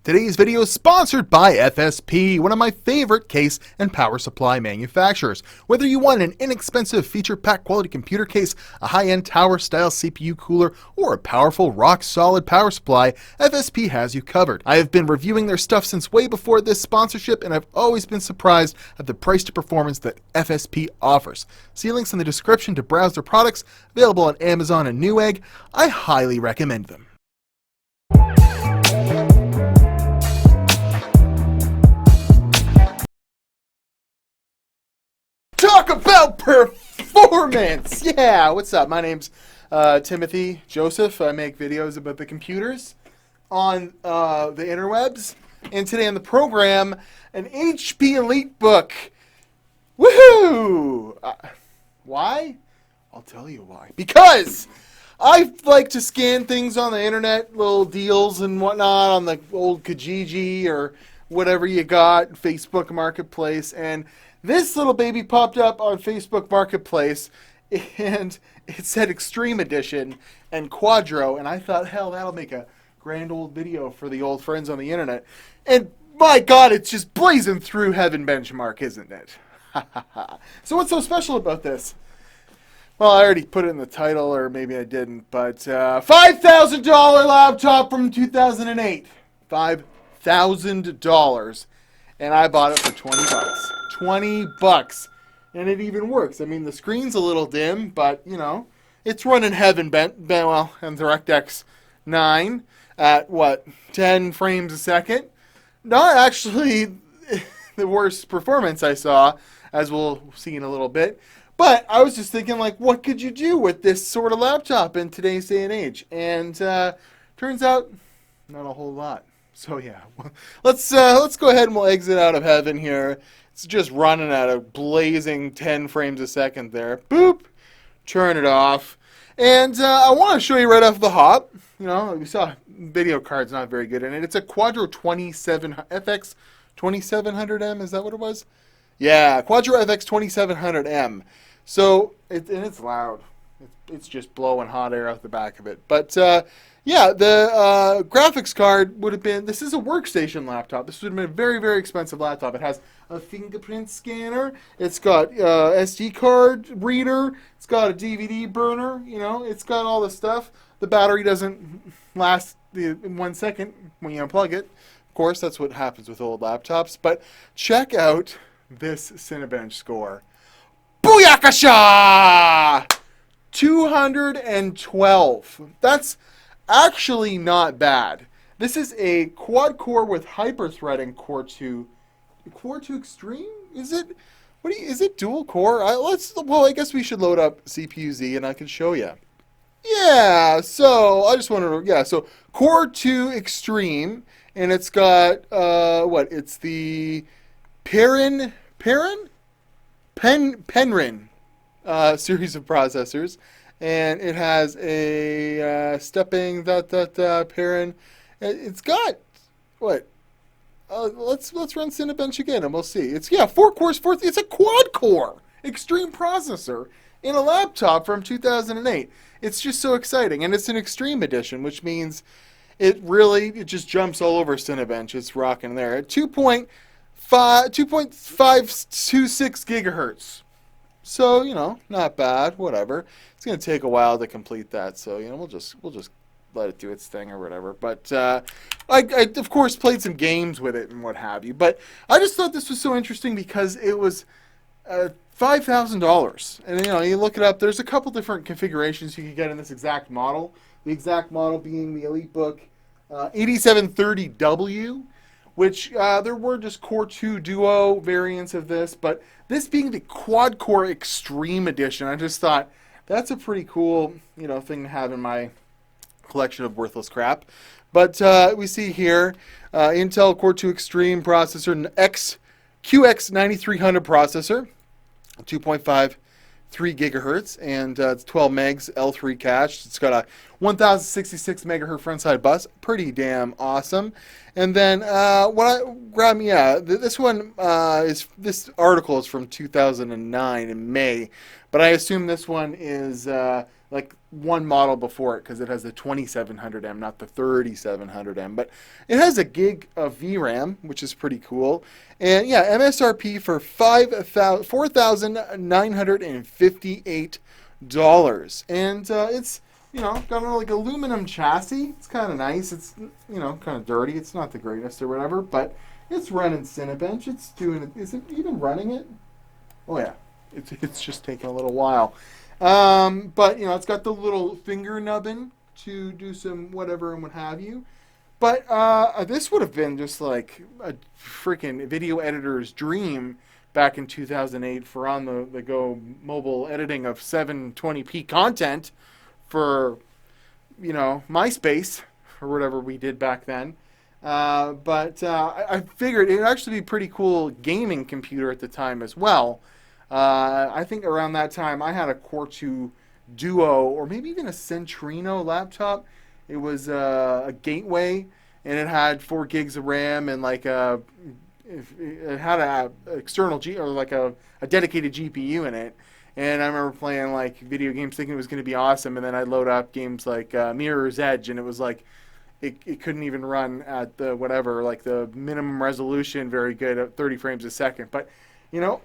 Today's video is sponsored by FSP, one of my favorite case and power supply manufacturers. Whether you want an inexpensive feature-packed quality computer case, a high-end tower-style CPU cooler, or a powerful rock-solid power supply, FSP has you covered. I have been reviewing their stuff since way before this sponsorship, and I've always been surprised at the price to performance that FSP offers. See links in the description to browse their products, available on Amazon and Newegg. I highly recommend them. Talk about performance! Yeah, what's up? My name's Timothy Joseph. I make videos about the computers on the interwebs. And today on the program, an HP EliteBook. Woohoo! Why? I'll tell you why. Because I like to scan things on the internet, little deals and whatnot on the old Kijiji or whatever you got, Facebook Marketplace, and this little baby popped up on Facebook Marketplace, and it said Extreme Edition and Quadro, and I thought, hell, that'll make a grand old video for the old friends on the internet. And my God, it's just blazing through heaven benchmark, isn't it? So what's so special about this? Well, I already put it in the title, or maybe I didn't, but $5,000 laptop from 2008. $5,000. And I bought it for 20 bucks. 20 bucks. And it even works. I mean, the screen's a little dim, but, you know, it's running heaven well, and DirectX 9 at, 10 frames a second. Not actually the worst performance I saw, as we'll see in a little bit. But I was just thinking, like, what could you do with this sort of laptop in today's day and age? And turns out, not a whole lot. So yeah, let's go ahead and we'll exit out of heaven here. It's just running at a blazing 10 frames a second there. Boop, turn it off. And I want to show you right off the hop. You know, we saw video card's not very good in it. It's a Quadro FX 2700M. Is that what it was? Yeah, Quadro FX 2700M. So and it's loud. It's just blowing hot air out the back of it. But yeah, the graphics card would have been, this is a workstation laptop. This would have been a very, very expensive laptop. It has a fingerprint scanner. It's got SD card reader. It's got a DVD burner. You know, it's got all the stuff. The battery doesn't last in 1 second when you unplug it. Of course, that's what happens with old laptops. But check out this Cinebench score. Booyakasha! 212. That's actually not bad. This is a quad core with hyper-threading Core 2 Extreme? Is it? Is it dual core? Well, I guess we should load up CPU-Z and I can show you. Yeah, so I just wanted to, yeah, so Core 2 Extreme, and it's got it's the Penryn series of processors, and it has a stepping Penryn. It's got what? Let's run Cinebench again, and we'll see. It's 4 cores, it's a quad core extreme processor in a laptop from 2008. It's just so exciting, and it's an extreme edition, which means it just jumps all over Cinebench. It's rocking there at 2.526 gigahertz. So, you know, not bad, whatever. It's going to take a while to complete that, so, you know, we'll just let it do its thing or whatever. But I of course played some games with it and what have you. But I just thought this was so interesting because it was $5,000. And, you know, you look it up, there's a couple different configurations you can get in this exact model. The exact model being the EliteBook 8730W, which there were just Core 2 Duo variants of this, but this being the Quad Core Extreme Edition, I just thought that's a pretty cool, you know, thing to have in my collection of worthless crap. But we see here Intel Core 2 Extreme processor, QX9300 processor, 2.53 gigahertz, and it's 12 megs L3 cache. It's got a 1066 megahertz frontside bus, pretty damn awesome. And then this article is from 2009 in May, but I assume this one is like one model before it because it has the 2700M, not the 3700M. But it has a gig of VRAM, which is pretty cool. And yeah, MSRP for $4,958. And it's, you know, got a like aluminum chassis. It's kind of nice. It's, you know, kind of dirty. It's not the greatest or whatever, but it's running Cinebench. It's doing it. Is it even running it? Oh yeah, it's just taking a little while. But you know, it's got the little finger nubbin to do some whatever and what have you. But this would have been just like a freaking video editor's dream back in 2008 for on the go mobile editing of 720p content for, you know, MySpace or whatever we did back then. But I figured it would actually be a pretty cool gaming computer at the time as well. I think around that time I had a Core 2 Duo or maybe even a Centrino laptop. It was a Gateway, and it had 4 gigs of RAM and like it had a external or like a dedicated GPU in it. And I remember playing like video games thinking it was going to be awesome, and then I'd load up games like Mirror's Edge, and it was like it couldn't even run at the whatever, like the minimum resolution very good at 30 frames a second. But you know,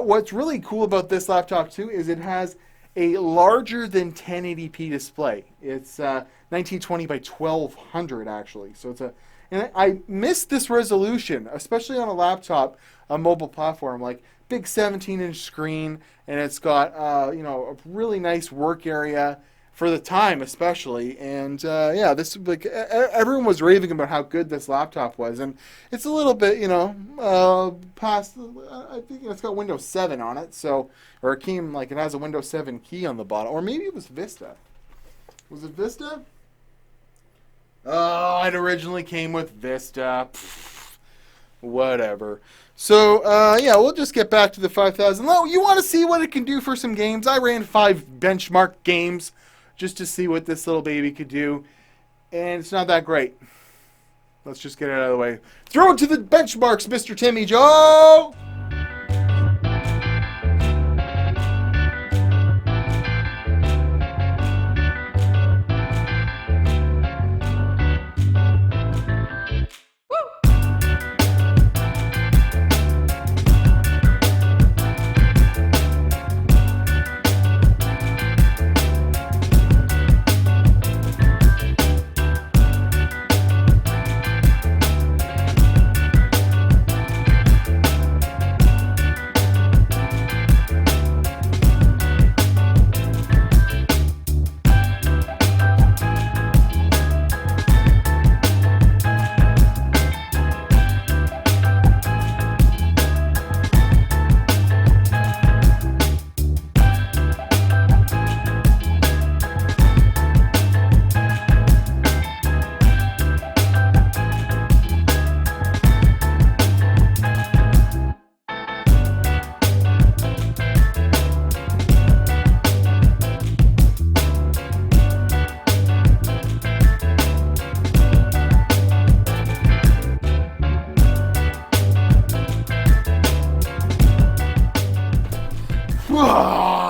what's really cool about this laptop too is it has a larger than 1080p display. It's 1920 by 1200 actually. So it's and I missed this resolution, especially on a laptop, a mobile platform, like big 17-inch screen, and it's got you know, a really nice work area for the time, especially. And yeah, this like everyone was raving about how good this laptop was, and it's a little bit, you know, past. I think it's got Windows 7 on it, so or it came like it has a Windows 7 key on the bottom, or maybe it was Vista. Was it Vista? Oh, it originally came with Vista. Pfft, whatever. So, yeah, we'll just get back to the 5000. Oh, you want to see what it can do for some games? I ran 5 benchmark games just to see what this little baby could do, and it's not that great. Let's just get it out of the way. Throw it to the benchmarks, Mr. Timmy Joe!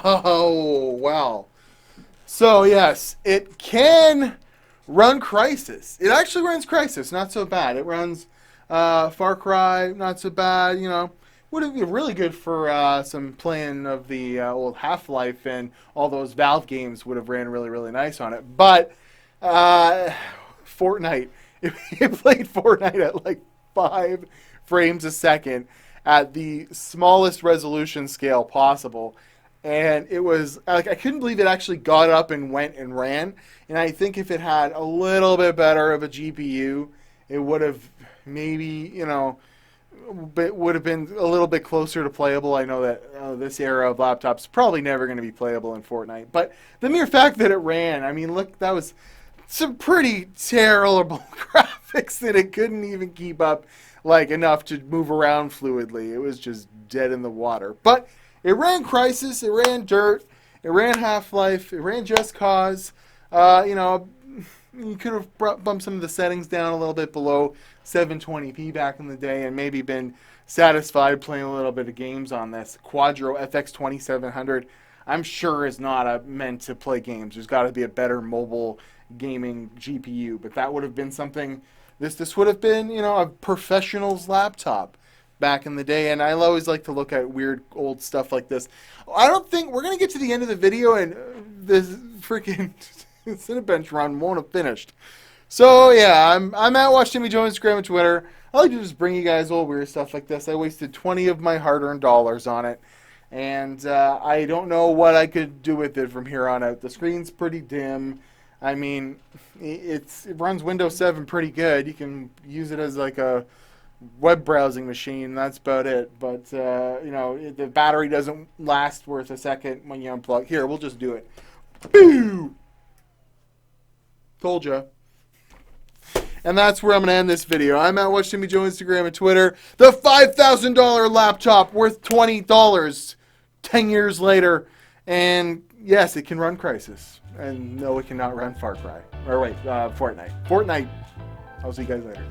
Oh, wow. So, yes, it can run Crysis. It actually runs Crysis, not so bad. It runs Far Cry, not so bad, you know. Would be really good for some playing of the old Half-Life, and all those Valve games would have ran really, really nice on it. But Fortnite, it played Fortnite at like 5 frames a second at the smallest resolution scale possible. And it was like I couldn't believe it actually got up and went and ran. And I think if it had a little bit better of a GPU, it would have maybe, you know, would have been a little bit closer to playable. I know that this era of laptops is probably never going to be playable in Fortnite. But the mere fact that it ran, I mean, look, that was some pretty terrible graphics that it couldn't even keep up like enough to move around fluidly. It was just dead in the water. But it ran Crysis, it ran Dirt, it ran Half-Life, it ran Just Cause. You know, you could have bumped some of the settings down a little bit below 720p back in the day and maybe been satisfied playing a little bit of games on this. Quadro FX 2700. I'm sure is not meant to play games. There's got to be a better mobile gaming GPU, but that would have been something. This would have been, you know, a professional's laptop back in the day, and I always like to look at weird old stuff like this. I don't think we're gonna get to the end of the video and this freaking Cinebench run won't have finished. So yeah, I'm at Watch Timmy Joe Instagram and Twitter. I like to just bring you guys all weird stuff like this. I wasted 20 of my hard-earned dollars on it, and I don't know what I could do with it from here on out. The screen's pretty dim. I mean, it runs Windows 7 pretty good. You can use it as like a web browsing machine. That's about it. But you know, the battery doesn't last worth a second when you unplug. Here, we'll just do it. Boo! Told ya. And that's where I'm going to end this video. I'm at Watch Timmy Joe Instagram and Twitter. The $5,000 laptop worth $20 10 years later. And yes, it can run Crysis. And no, it cannot run Far Cry. Or wait, Fortnite. I'll see you guys later.